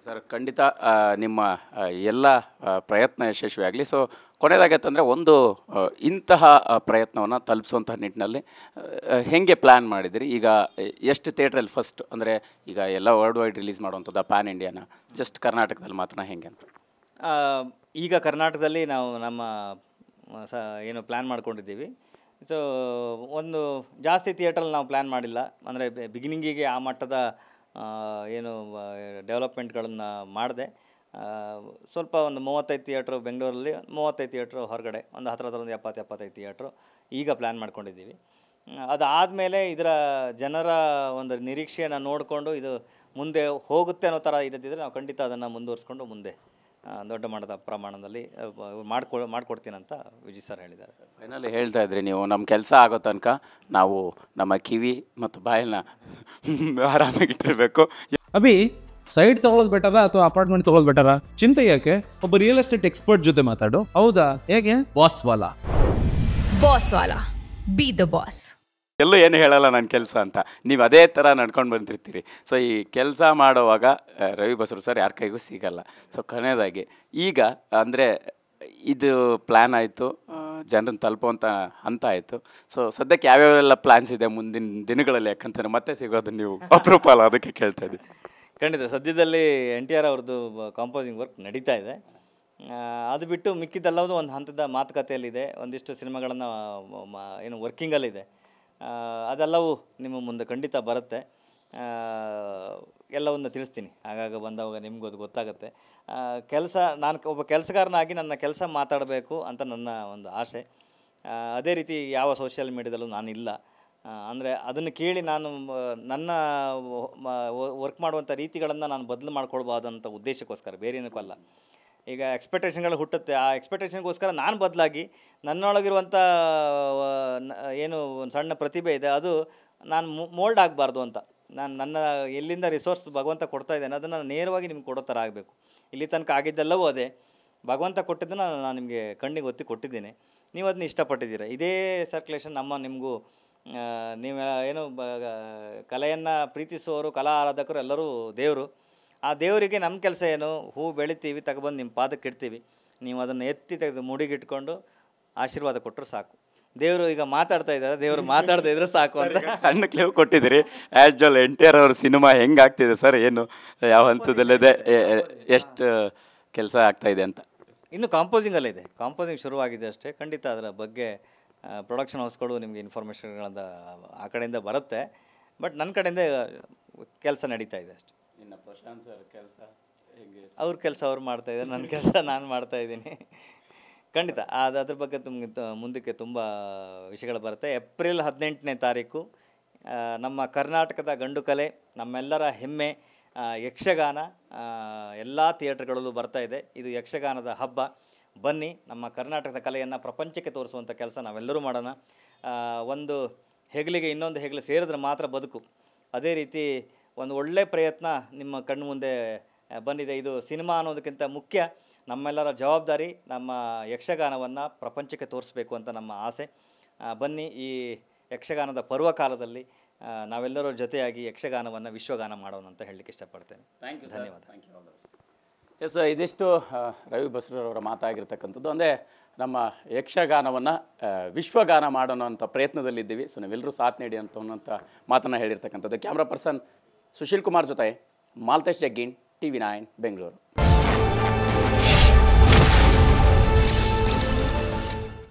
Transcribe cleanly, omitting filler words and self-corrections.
Sir ಖಂಡಿತ ನಿಮ್ಮ ಎಲ್ಲ ಪ್ರಯತ್ನ ಯಶಸ್ವಿಯಾಗಲಿ. ಸೊ ಕೊನೆಯದಾಗತ್ತಂದರೆ ಒಂದು ಇಂತಹ ಪ್ರಯತ್ನವನ್ನು ತಲುಪಿಸುವಂತಹ ನಿಟ್ಟಿನಲ್ಲಿ ಹೇಗೆ ಪ್ಲ್ಯಾನ್ ಮಾಡಿದಿರಿ? ಈಗ ಎಷ್ಟು ಥಿಯೇಟ್ರಲ್ಲಿ ಫಸ್ಟ್ ಅಂದರೆ ಈಗ ಎಲ್ಲ ವರ್ಲ್ಡ್ ವೈಡ್ ರಿಲೀಸ್ ಮಾಡುವಂಥದ್ದು ಪ್ಯಾನ್ ಇಂಡಿಯಾನ, ಜಸ್ಟ್ ಕರ್ನಾಟಕದಲ್ಲಿ ಮಾತ್ರ ಹೇಗೆ ಅಂತ? ಈಗ ಕರ್ನಾಟಕದಲ್ಲಿ ನಾವು ನಮ್ಮ ಏನು ಪ್ಲ್ಯಾನ್ ಮಾಡ್ಕೊಂಡಿದ್ದೀವಿ. ಸೊ ಒಂದು ಜಾಸ್ತಿ ಥಿಯೇಟ್ರಲ್ಲಿ ನಾವು ಪ್ಲ್ಯಾನ್ ಮಾಡಿಲ್ಲ. ಅಂದರೆ ಬಿಗಿನಿಂಗಿಗೆ ಆ ಮಟ್ಟದ ಏನು ಡೆವಲಪ್ಮೆಂಟ್ಗಳನ್ನು ಮಾಡಿದೆ. ಸ್ವಲ್ಪ ಒಂದು 35 ಥಿಯೇಟ್ರು ಬೆಂಗಳೂರಲ್ಲಿ, 35 ಥಿಯೇಟ್ರು ಹೊರಗಡೆ, ಒಂದು ಹತ್ರ ಒಂದು 70-75 ಥಿಯೇಟ್ರು ಈಗ ಪ್ಲ್ಯಾನ್ ಮಾಡ್ಕೊಂಡಿದ್ದೀವಿ. ಅದಾದಮೇಲೆ ಇದರ ಜನರ ಒಂದು ನಿರೀಕ್ಷೆಯನ್ನು ನೋಡಿಕೊಂಡು ಇದು ಮುಂದೆ ಹೋಗುತ್ತೆ ಅನ್ನೋ ಥರ ಇದ್ದಿದ್ದರೆ ನಾವು ಖಂಡಿತ ಅದನ್ನು ಮುಂದುವರಿಸ್ಕೊಂಡು ಮುಂದೆ ದೊಡ್ಡ ಮಟ್ಟದ ಪ್ರಮಾಣದಲ್ಲಿ ಮಾಡಿಕೊಡ್ತೀನಿ ಅಂತ ವಿಜಯ್ ಸರ್ ಹೇಳಿದ್ದಾರೆ. ಫೈನಲಿ ಹೇಳ್ತಾ ಇದ್ರಿ ನೀವು, ನಮ್ಮ ಕೆಲಸ ಆಗೋ ತನಕ ನಾವು ನಮ್ಮ ಕಿವಿ ಮತ್ತು ಬಾಯನ್ನ ಆರಾಮಾಗಿಟ್ಟಿರಬೇಕು. ಅಭಿ, ಸೈಡ್ ತೊಗೊಳೋದು ಬೆಟರಾ ಅಥವಾ ಅಪಾರ್ಟ್ಮೆಂಟ್ ತೊಗೊಳೋದು ಬೆಟರಾ? ಚಿಂತೆ ಯಾಕೆ, ಒಬ್ಬ ರಿಯಲ್ ಎಸ್ಟೇಟ್ ಎಕ್ಸ್ಪರ್ಟ್ ಜೊತೆ ಮಾತಾಡು. ಹೌದಾ? ಹೇಗೆ? Boss Vala B the boss. ಎಲ್ಲೂ ಏನು ಹೇಳಲ್ಲ ನನ್ನ ಕೆಲಸ ಅಂತ, ನೀವು ಅದೇ ಥರ ನಡ್ಕೊಂಡು ಬಂದಿರ್ತೀರಿ. ಸೊ ಈ ಕೆಲಸ ಮಾಡುವಾಗ ರವಿ ಬಸ್ರು ಸರ್ ಯಾರ ಕೈಗೂ ಸಿಗಲ್ಲ. ಸೊ ಕೊನೆಯದಾಗಿ ಈಗ ಅಂದರೆ ಇದು ಪ್ಲ್ಯಾನ್ ಆಯಿತು, ಜನರನ್ನು ತಲುಪುವಂಥ ಹಂತ ಆಯಿತು. ಸೊ ಸದ್ಯಕ್ಕೆ ಯಾವ್ಯಾವೆಲ್ಲ ಪ್ಲ್ಯಾನ್ಸ್ ಇದೆ ಮುಂದಿನ ದಿನಗಳಲ್ಲಿ? ಯಾಕಂತಾರೆ ಮತ್ತೆ ಸಿಗೋದು ನೀವು ಅಪರೂಪ ಅಲ್ಲ, ಅದಕ್ಕೆ ಕೇಳ್ತಾ ಇದ್ದೀವಿ. ಖಂಡಿತ ಸದ್ಯದಲ್ಲಿ NTR ಅವ್ರದ್ದು ಕಾಂಪೋಸಿಂಗ್ ವರ್ಕ್ ನಡೀತಾ ಇದೆ. ಅದು ಬಿಟ್ಟು ಮಿಕ್ಕಿದ್ದೆಲ್ಲವೂ ಒಂದು ಹಂತದ ಮಾತುಕತೆಯಲ್ಲಿದೆ. ಒಂದಿಷ್ಟು ಸಿನಿಮಾಗಳನ್ನು ಏನು ವರ್ಕಿಂಗಲ್ಲಿದೆ. ಅದೆಲ್ಲವೂ ನಿಮ್ಮ ಮುಂದೆ ಖಂಡಿತ ಬರುತ್ತೆ. ಎಲ್ಲವನ್ನು ತಿಳಿಸ್ತೀನಿ ಆಗಾಗ ಬಂದವಾಗ, ನಿಮಗೂ ಅದು ಗೊತ್ತಾಗುತ್ತೆ. ನಾನು ಒಬ್ಬ ಕೆಲಸಗಾರನಾಗಿ ನನ್ನ ಕೆಲಸ ಮಾತಾಡಬೇಕು ಅಂತ ನನ್ನ ಒಂದು ಆಸೆ. ಅದೇ ರೀತಿ ಯಾವ ಸೋಷಿಯಲ್ ಮೀಡ್ಯಾದಲ್ಲೂ ನಾನಿಲ್ಲ. ಅಂದರೆ ಅದನ್ನು ಕೇಳಿ ನಾನು ನನ್ನ ವರ್ಕ್ ಮಾಡುವಂಥ ರೀತಿಗಳನ್ನು ನಾನು ಬದಲು ಮಾಡ್ಕೊಳ್ಬೋದು ಅಂತ ಉದ್ದೇಶಕ್ಕೋಸ್ಕರ, ಬೇರೆ ಏನಕ್ಕಲ್ಲ. ಈಗ ಎಕ್ಸ್ಪೆಕ್ಟೇಷನ್ಗಳು ಹುಟ್ಟುತ್ತೆ. ಆ ಎಕ್ಸ್ಪೆಕ್ಟೇಷನ್ಗೋಸ್ಕರ ನಾನು ಬದಲಾಗಿ ನನ್ನೊಳಗಿರುವಂಥ ಏನು ಒಂದು ಸಣ್ಣ ಪ್ರತಿಭೆ ಇದೆ ಅದು ನಾನು ಮೋಲ್ಡ್ ಆಗಬಾರ್ದು ಅಂತ, ನನ್ನ ಎಲ್ಲಿಂದ ರಿಸೋರ್ಸ್ ಭಗವಂತ ಕೊಡ್ತಾ ಇದ್ದೇನೆ ಅದನ್ನು ನೇರವಾಗಿ ನಿಮ್ಗೆ ಕೊಡೋ ಥರ ಆಗಬೇಕು. ಇಲ್ಲಿ ತನಕ ಆಗಿದ್ದೆಲ್ಲವೂ ಅದೇ ಭಗವಂತ ಕೊಟ್ಟಿದ್ದನ್ನು ನಾನು ನಿಮಗೆ ಕಣ್ಣಿಗೆ ಒತ್ತಿ ಕೊಟ್ಟಿದ್ದೇನೆ. ನೀವು ಅದನ್ನ ಇಷ್ಟಪಟ್ಟಿದ್ದೀರ. ಇದೇ ಸರ್ಕ್ಯುಲೇಷನ್ ನಿಮಗೂ ನೀವು ಏನು ಕಲೆಯನ್ನು ಪ್ರೀತಿಸುವವರು, ಕಲಾ ಆರಾಧಕರು ಎಲ್ಲರೂ ದೇವರು. ಆ ದೇವರಿಗೆ ನಮ್ಮ ಕೆಲಸ ಏನು, ಹೂ ಬೆಳಿತೀವಿ, ತಗೊಬಂದು ನಿಮ್ಮ ಪಾದಕ್ಕೆ ಇಡ್ತೀವಿ. ನೀವು ಅದನ್ನು ಎತ್ತಿ ತೆಗೆದು ಮುಡಿಗಿಟ್ಕೊಂಡು ಆಶೀರ್ವಾದ ಕೊಟ್ಟರು ಸಾಕು. ದೇವರು ಈಗ ಮಾತಾಡ್ತಾ ಇದ್ದಾರೆ, ದೇವರು ಮಾತಾಡದೇ ಇದ್ರೆ ಸಾಕು ಅಂತ ಸಣ್ಣ ಕ್ಲೇವ್ ಕೊಟ್ಟಿದ್ದೀರಿ. ಆ್ಯಸ್ NTR ಅವ್ರ ಸಿನಿಮಾ ಹೆಂಗಾಗ್ತಿದೆ ಸರ್? ಏನು ಯಾವ ಹಂತದಲ್ಲಿದೆ, ಎಷ್ಟು ಕೆಲಸ ಆಗ್ತಾಯಿದೆ ಅಂತ? ಇನ್ನು ಕಾಂಪೋಸಿಂಗಲ್ಲಿದೆ. ಕಾಂಪೋಸಿಂಗ್ ಶುರುವಾಗಿದೆ ಅಷ್ಟೇ. ಖಂಡಿತ ಅದರ ಬಗ್ಗೆ ಪ್ರೊಡಕ್ಷನ್ ಹೌಸ್ಗಳು ನಿಮಗೆ ಇನ್ಫಾರ್ಮೇಷನ್ಗಳಿಂದ ಆ ಕಡೆಯಿಂದ ಬರುತ್ತೆ. ಬಟ್ ನನ್ನ ಕಡೆಯಿಂದ ಕೆಲಸ ನಡೀತಾ ಇದೆ ಅಷ್ಟೇ. ಇನ್ನು ಪ್ರಶಾಂತ್ ಸರ್ ಕೆಲಸ ಹೇಗೆ? ಅವ್ರ ಕೆಲಸ ಅವ್ರು ಮಾಡ್ತಾಯಿದ್ದಾರೆ, ನನ್ನ ಕೆಲಸ ನಾನು ಮಾಡ್ತಾಯಿದ್ದೀನಿ. ಖಂಡಿತ ಅದ್ರ ಬಗ್ಗೆ ಮುಂದಕ್ಕೆ ತುಂಬ ವಿಷಯಗಳು ಬರುತ್ತೆ. ಏಪ್ರಿಲ್ 18ನೇ ತಾರೀಕು ನಮ್ಮ ಕರ್ನಾಟಕದ ಗಂಡು ಕಲೆ, ನಮ್ಮೆಲ್ಲರ ಹೆಮ್ಮೆ ಯಕ್ಷಗಾನ ಎಲ್ಲ ಥಿಯೇಟ್ರ್ಗಳಲ್ಲೂ ಬರ್ತಾಯಿದೆ. ಇದು ಯಕ್ಷಗಾನದ ಹಬ್ಬ. ಬನ್ನಿ, ನಮ್ಮ ಕರ್ನಾಟಕದ ಕಲೆಯನ್ನು ಪ್ರಪಂಚಕ್ಕೆ ತೋರಿಸುವಂಥ ಕೆಲಸ ನಾವೆಲ್ಲರೂ ಮಾಡೋಣ. ಒಂದು ಹೆಗಲಿಗೆ ಇನ್ನೊಂದು ಹೆಗಲು ಸೇರಿದ್ರೆ ಮಾತ್ರ ಬದುಕು. ಅದೇ ರೀತಿ ಒಂದು ಒಳ್ಳೆಯ ಪ್ರಯತ್ನ ನಿಮ್ಮ ಕಣ್ಣು ಮುಂದೆ ಬಂದಿದೆ. ಇದು ಸಿನಿಮಾ ಅನ್ನೋದಕ್ಕಿಂತ ಮುಖ್ಯ ನಮ್ಮೆಲ್ಲರ ಜವಾಬ್ದಾರಿ, ನಮ್ಮ ಯಕ್ಷಗಾನವನ್ನು ಪ್ರಪಂಚಕ್ಕೆ ತೋರಿಸ್ಬೇಕು ಅಂತ ನಮ್ಮ ಆಸೆ. ಬನ್ನಿ, ಈ ಯಕ್ಷಗಾನದ ಪರ್ವಕಾಲದಲ್ಲಿ ನಾವೆಲ್ಲರೂ ಜೊತೆಯಾಗಿ ಯಕ್ಷಗಾನವನ್ನು ವಿಶ್ವಗಾನ ಮಾಡೋಣ ಅಂತ ಹೇಳಲಿಕ್ಕೆ ಇಷ್ಟಪಡ್ತೇನೆ. ಧನ್ಯವಾದ. ಎಸ್, ಇದಿಷ್ಟು ರವಿ ಬಸ್ರವರ ಮಾತಾಗಿರ್ತಕ್ಕಂಥದ್ದು. ಅಂದರೆ ನಮ್ಮ ಯಕ್ಷಗಾನವನ್ನು ವಿಶ್ವಗಾನ ಮಾಡೋಣ ಅಂತ ಪ್ರಯತ್ನದಲ್ಲಿದ್ದೀವಿ. ಸೊ ನಾವೆಲ್ಲರೂ ಸಾಥ್ ನೀಡಿ ಅನ್ನೋಂಥ ಮಾತನ್ನು ಹೇಳಿರ್ತಕ್ಕಂಥದ್ದು. ಕ್ಯಾಮ್ರಾ ಪರ್ಸನ್ ಸುಶೀಲ್ ಕುಮಾರ್ ಜೊತೆ ಮಾಲ್ತೇಶ್ ಜಗ್ಗೀನ್, TV9 ಬೆಂಗಳೂರು.